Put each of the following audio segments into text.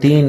3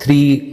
3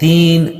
3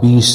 20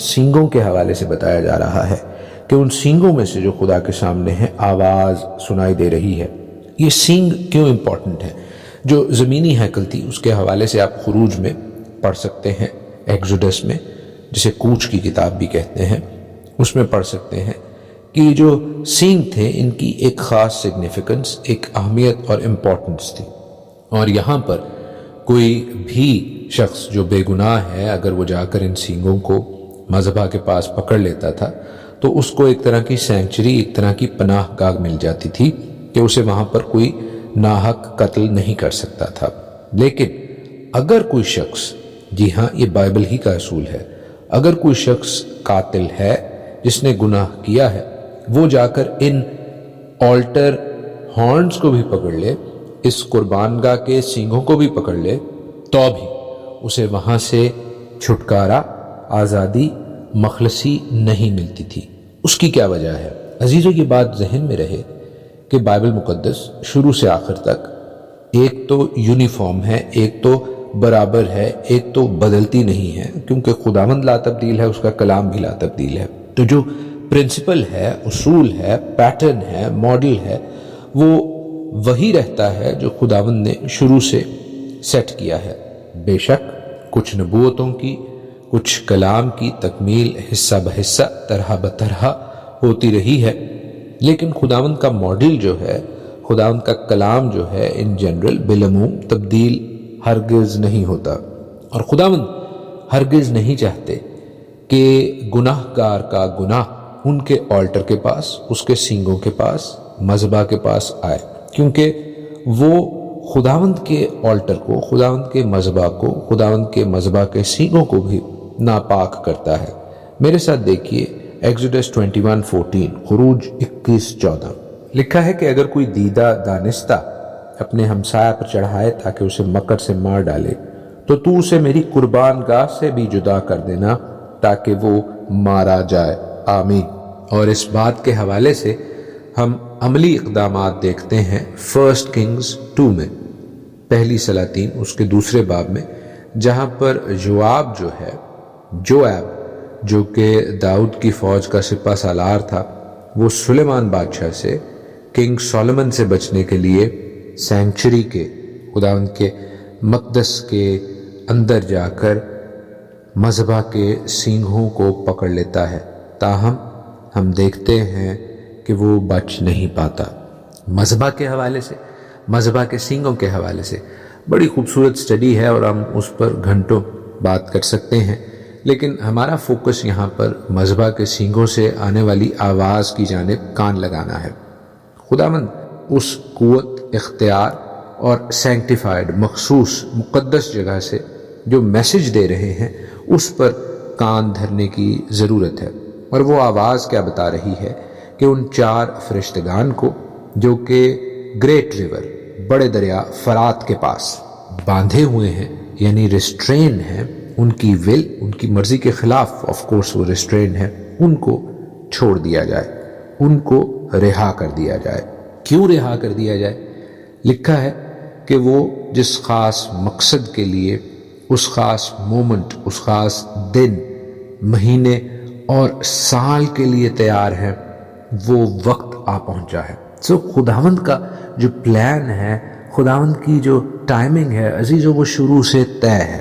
سینگوں کے حوالے سے بتایا جا رہا ہے کہ ان سینگوں میں سے جو خدا کے سامنے ہے آواز سنائی دے رہی ہے۔ یہ سینگ کیوں امپورٹنٹ ہے؟ جو زمینی ہیکل تھی اس کے حوالے سے آپ خروج میں پڑھ سکتے ہیں، ایکزوڈس میں، جسے کوچ کی کتاب بھی کہتے ہیں، اس میں پڑھ سکتے ہیں کہ جو سینگ تھے ان کی ایک خاص سگنیفیکنس، ایک اہمیت اور امپورٹنس تھی، اور یہاں پر کوئی بھی شخص جو بے گناہ ہے اگر وہ جا کر ان سینگوں کو مذبح کے پاس پکڑ لیتا تھا تو اس کو ایک طرح کی سینکچری، ایک طرح کی پناہ گاہ مل جاتی تھی کہ اسے وہاں پر کوئی ناحق قتل نہیں کر سکتا تھا۔ لیکن اگر کوئی شخص، جی ہاں یہ بائبل ہی کا اصول ہے، اگر کوئی شخص قاتل ہے جس نے گناہ کیا ہے، وہ جا کر ان آلٹر ہارنز کو بھی پکڑ لے، اس قربان گاہ کے سینگوں کو بھی پکڑ لے، تو بھی اسے وہاں سے چھٹکارا، آزادی، مخلصی نہیں ملتی تھی۔ اس کی کیا وجہ ہے؟ عزیزو یہ بات ذہن میں رہے کہ بائبل مقدس شروع سے آخر تک ایک تو یونیفارم ہے، ایک تو برابر ہے، ایک تو بدلتی نہیں ہے، کیونکہ خداوند لا تبدیل ہے، اس کا کلام بھی لا تبدیل ہے۔ تو جو پرنسپل ہے، اصول ہے، پیٹرن ہے، ماڈل ہے، وہ وہی رہتا ہے جو خداوند نے شروع سے سیٹ کیا ہے۔ بے شک کچھ نبوتوں کی، کچھ کلام کی تکمیل حصہ بحصہ، طرح بطرح ہوتی رہی ہے، لیکن خداوند کا ماڈل جو ہے، خداوند کا کلام جو ہے ان جنرل بالعموم تبدیل ہرگز نہیں ہوتا، اور خداوند ہرگز نہیں چاہتے کہ گناہ گار کا گناہ ان کے آلٹر کے پاس، اس کے سینگوں کے پاس، مذبح کے پاس آئے، کیونکہ وہ خداوند کے آلٹر کو، خداوند کے مذبح کو، خداوند کے مذبح کے سینگوں کو بھی ناپاک کرتا ہے۔ میرے ساتھ دیکھیے ایکسوڈس 21:14، خروج 21:14 لکھا ہے کہ اگر کوئی دیدہ دانستہ اپنے ہمسایہ پر چڑھائے تاکہ اسے مکر سے مار ڈالے تو اسے میری قربان گاہ سے بھی جدا کر دینا تاکہ وہ مارا جائے، آمین۔ اور اس بات کے حوالے سے ہم عملی اقدامات دیکھتے ہیں 1 کنگز 2 میں، پہلی سلاطین اس کے 2 باب میں، جہاں پر جواب جو کہ داؤد کی فوج کا سپہ سالار تھا، وہ سلیمان بادشاہ سے، کنگ سولومن سے بچنے کے لیے سینکچری کے، خداوند کے مقدس کے اندر جا کر مذبح کے سینگوں کو پکڑ لیتا ہے، تاہم ہم دیکھتے ہیں کہ وہ بچ نہیں پاتا۔ مذبح کے حوالے سے، مذبح کے سینگوں کے حوالے سے بڑی خوبصورت سٹڈی ہے اور ہم اس پر گھنٹوں بات کر سکتے ہیں، لیکن ہمارا فوکس یہاں پر مذبح کے سینگوں سے آنے والی آواز کی جانب کان لگانا ہے۔ خداوند اس قوت، اختیار اور سینکٹیفائڈ، مخصوص، مقدس جگہ سے جو میسج دے رہے ہیں اس پر کان دھرنے کی ضرورت ہے، اور وہ آواز کیا بتا رہی ہے کہ ان 4 فرشتگان کو جو کہ گریٹ ریور، بڑے دریا فرات کے پاس باندھے ہوئے ہیں، یعنی ریسٹرین ہیں، ان کی ول، ان کی مرضی کے خلاف آف کورس وہ ریسٹرین ہے، ان کو چھوڑ دیا جائے، ان کو رہا کر دیا جائے۔ کیوں رہا کر دیا جائے؟ لکھا ہے کہ وہ جس خاص مقصد کے لیے، اس خاص مومنٹ، اس خاص دن، مہینے اور سال کے لیے تیار ہیں، وہ وقت آ پہنچا ہے۔ خداوند کا جو پلان ہے، خداوند کی جو ٹائمنگ ہے عزیزو، وہ شروع سے طے ہے،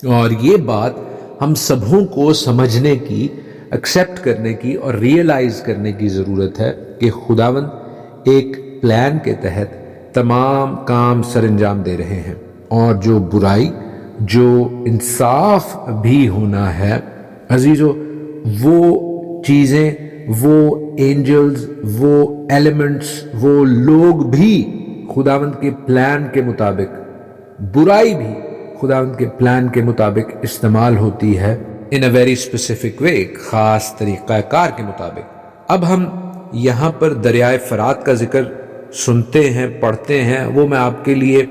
اور یہ بات ہم سبوں کو سمجھنے کی، ایکسیپٹ کرنے کی اور ریئلائز کرنے کی ضرورت ہے کہ خداوند ایک پلان کے تحت تمام کام سر انجام دے رہے ہیں، اور جو برائی، جو انصاف بھی ہونا ہے عزیزو، وہ چیزیں، وہ اینجلز، وہ ایلیمنٹس، وہ لوگ بھی خداوند کے پلان کے مطابق، برائی بھی خداوند کے پلان کے مطابق استعمال ہوتی ہے in a very specific way، خاص طریقہ کار کے مطابق۔ اب ہم یہاں پر دریائے فرات کا ذکر سنتے ہیں، پڑھتے ہیں، وہ میں آپ کے لیے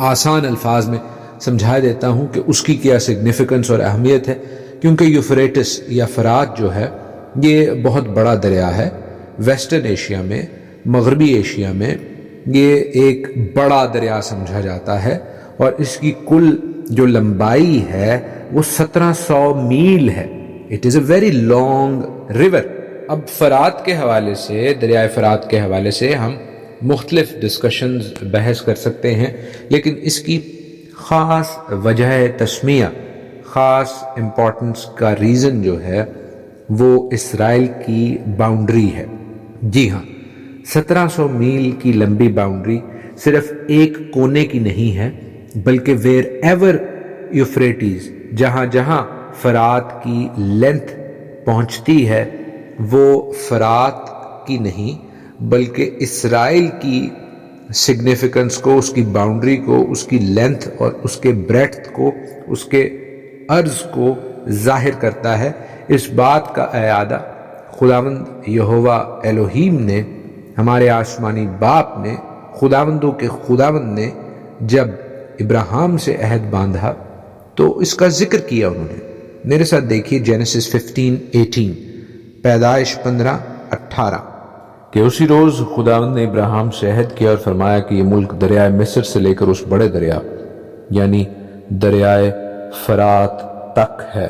آسان الفاظ میں سمجھا دیتا ہوں کہ اس کی کیا سگنیفیکنس اور اہمیت ہے، کیونکہ یوفریٹس یا فرات جو ہے یہ بہت بڑا دریا ہے، ویسٹرن ایشیا میں، مغربی ایشیا میں یہ ایک بڑا دریا سمجھا جاتا ہے، اور اس کی کل جو لمبائی ہے وہ 1700 میل ہے. It is a very long river. اب فرات کے حوالے سے، دریائے فرات کے حوالے سے ہم مختلف ڈسکشنز بحث کر سکتے ہیں، لیکن اس کی خاص وجہ تسمیہ، خاص امپورٹنس کا ریزن جو ہے وہ اسرائیل کی باؤنڈری ہے. جی ہاں، 1700 میل کی لمبی باؤنڈری صرف ایک کونے کی نہیں ہے، بلکہ ویئر ایور یوفریٹیز، جہاں جہاں فرات کی لینتھ پہنچتی ہے وہ فرات کی نہیں بلکہ اسرائیل کی سگنیفیکنس کو، اس کی باؤنڈری کو، اس کی لینتھ اور اس کے بریڈتھ کو، اس کے عرض کو ظاہر کرتا ہے. اس بات کا اعادہ خداوند یہوہ الوہیم نے، ہمارے آسمانی باپ نے، خداوندوں کے خداوند نے جب ابراہیم سے عہد باندھا تو اس کا ذکر کیا انہوں نے. میرے ساتھ دیکھیے جینیسس 15:18، پیدائش 15:18، کہ اسی روز خداوند نے ابراہیم سے عہد کیا اور فرمایا کہ یہ ملک دریائے مصر سے لے کر اس بڑے دریا یعنی دریائے فرات تک ہے،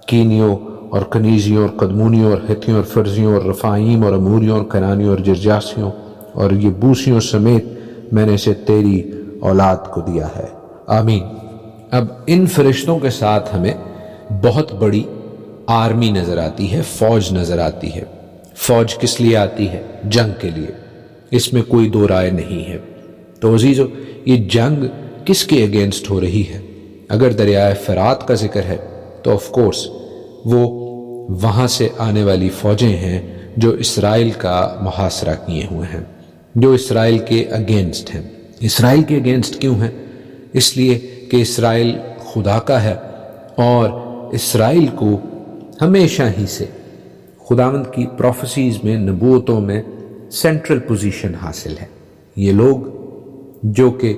کینیوں اور کنیزیوں اور قدمونیوں اور ہتھیوں اور فرزیوں اور رفائیم اور اموریوں اور کنانیوں اور جرجاسیوں اور یبوسیوں سمیت میں نے اسے تیری اولاد کو دیا ہے. آمین. اب ان فرشتوں کے ساتھ ہمیں بہت بڑی آرمی نظر آتی ہے، فوج نظر آتی ہے. فوج کس لیے آتی ہے؟ جنگ کے لیے، اس میں کوئی دو رائے نہیں ہے. تو عزیزو، یہ جنگ کس کے اگینسٹ ہو رہی ہے؟ اگر دریائے فرات کا ذکر ہے تو آف کورس وہ وہاں سے آنے والی فوجیں ہیں جو اسرائیل کا محاصرہ کیے ہوئے ہیں، جو اسرائیل کے اگینسٹ ہیں. اسرائیل کے اگینسٹ کیوں ہیں؟ اس لیے کہ اسرائیل خدا کا ہے اور اسرائیل کو ہمیشہ ہی سے خداوند کی پروفیسیز میں، نبوتوں میں سینٹرل پوزیشن حاصل ہے. یہ لوگ جو کہ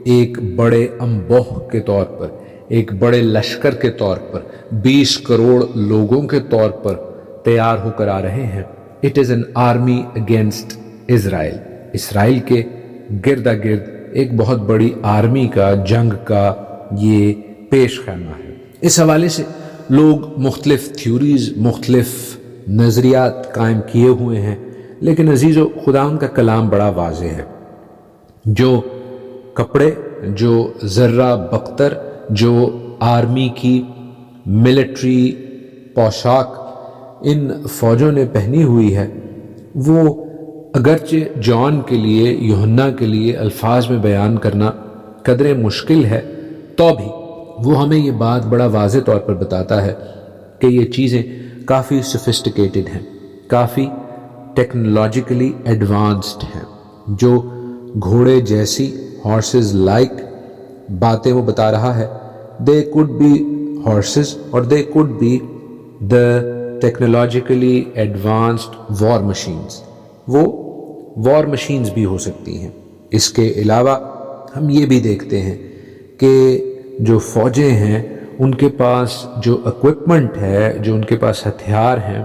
ایک بڑے انبوہ کے طور پر، ایک بڑے لشکر کے طور پر، 20 کروڑ لوگوں کے طور پر تیار ہو کر آ رہے ہیں. It is an army against Israel. Israel کے گردا گرد ایک بہت بڑی آرمی کا، جنگ کا یہ پیش خیمہ ہے. اس حوالے سے لوگ مختلف تھیوریز، مختلف نظریات قائم کیے ہوئے ہیں، لیکن عزیزو، خداوند کا کلام بڑا واضح ہے. جو کپڑے، جو ذرہ بختر، جو آرمی کی ملٹری پوشاک ان فوجوں نے پہنی ہوئی ہے، وہ اگرچہ جان کے لیے، یوحنا کے لیے الفاظ میں بیان کرنا قدرے مشکل ہے، تو بھی وہ ہمیں یہ بات بڑا واضح طور پر بتاتا ہے کہ یہ چیزیں کافی سوفسٹیکیٹڈ ہیں، کافی ٹیکنالوجیکلی ایڈوانسڈ ہیں. جو گھوڑے جیسی، ہارسز لائک باتیں وہ بتا رہا ہے، دے کوڈ بی ہارسز اور they could be the technologically advanced war machines. وہ وار مشینز بھی ہو سکتی ہیں. اس کے علاوہ ہم یہ بھی دیکھتے ہیں کہ جو فوجیں ہیں ان کے پاس جو اکوپمنٹ ہے، جو ان کے پاس ہتھیار ہیں،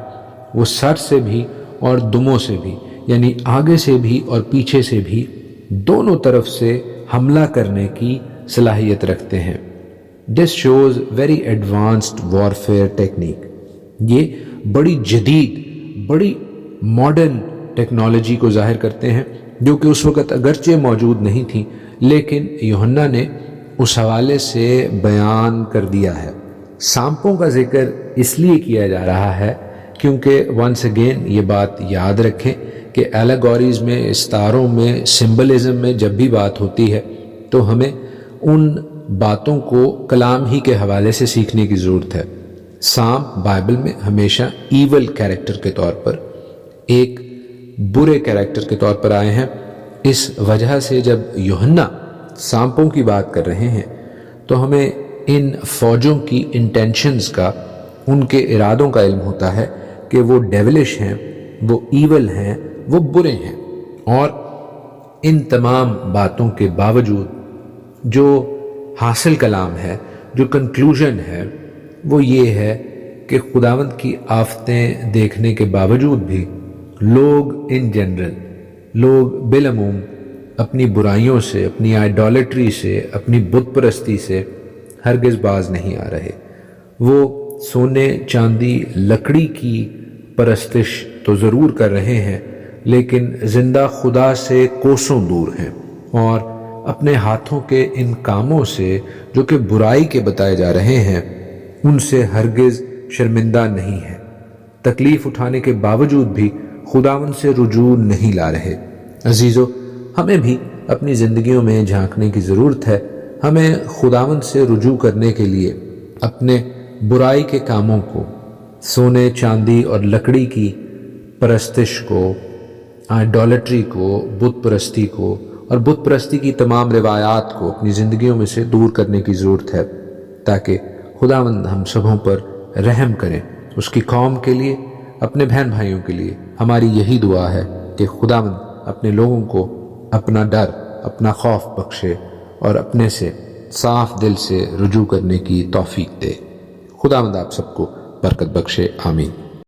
وہ سر سے بھی اور دموں سے بھی، یعنی آگے سے بھی اور پیچھے سے بھی، دونوں طرف سے حملہ کرنے کی صلاحیت رکھتے ہیں. This shows very advanced warfare technique. یہ بڑی جدید، بڑی ماڈرن ٹیکنالوجی کو ظاہر کرتے ہیں جو کہ اس وقت اگرچہ موجود نہیں تھی، لیکن یوحنا نے اس حوالے سے بیان کر دیا ہے. سانپوں کا ذکر اس لیے کیا جا رہا ہے کیونکہ ونس اگین یہ بات یاد رکھیں کہ ایلیگوریز میں، استاروں میں، سمبلزم میں جب بھی بات ہوتی ہے تو ہمیں ان باتوں کو کلام ہی کے حوالے سے سیکھنے کی ضرورت ہے. سانپ بائبل میں ہمیشہ ایول کیریکٹر کے طور پر، ایک برے کیریکٹر کے طور پر آئے ہیں. اس وجہ سے جب یوحنا سانپوں کی بات کر رہے ہیں تو ہمیں ان فوجوں کی انٹینشنز کا، ان کے ارادوں کا علم ہوتا ہے کہ وہ ڈیولش ہیں، وہ ایول ہیں، وہ برے ہیں. اور ان تمام باتوں کے باوجود جو حاصل کلام ہے، جو کنکلوژن ہے، وہ یہ ہے کہ خداوند کی آفتیں دیکھنے کے باوجود بھی لوگ ان جنرل، لوگ بالعموم اپنی برائیوں سے، اپنی آئیڈالٹری سے، اپنی بت پرستی سے ہرگز باز نہیں آ رہے۔ وہ سونے چاندی لکڑی کی پرستش تو ضرور کر رہے ہیں، لیکن زندہ خدا سے کوسوں دور ہیں، اور اپنے ہاتھوں کے ان کاموں سے جو کہ برائی کے بتائے جا رہے ہیں ان سے ہرگز شرمندہ نہیں ہیں۔ تکلیف اٹھانے کے باوجود بھی خداوند سے رجوع نہیں لا رہے۔ عزیزو، ہمیں بھی اپنی زندگیوں میں جھانکنے کی ضرورت ہے۔ ہمیں خداوند سے رجوع کرنے کے لیے اپنے برائی کے کاموں کو، سونے چاندی اور لکڑی کی پرستش کو، آئیڈولٹری کو، بت پرستی کو اور بت پرستی کی تمام روایات کو اپنی زندگیوں میں سے دور کرنے کی ضرورت ہے، تاکہ خداوند ہم سبوں پر رحم کریں۔ اس کی قوم کے لیے، اپنے بہن بھائیوں کے لیے ہماری یہی دعا ہے کہ خداوند اپنے لوگوں کو اپنا ڈر، اپنا خوف بخشے اور اپنے سے صاف دل سے رجوع کرنے کی توفیق دے۔ خداوند آپ سب کو برکت بخشے، آمین۔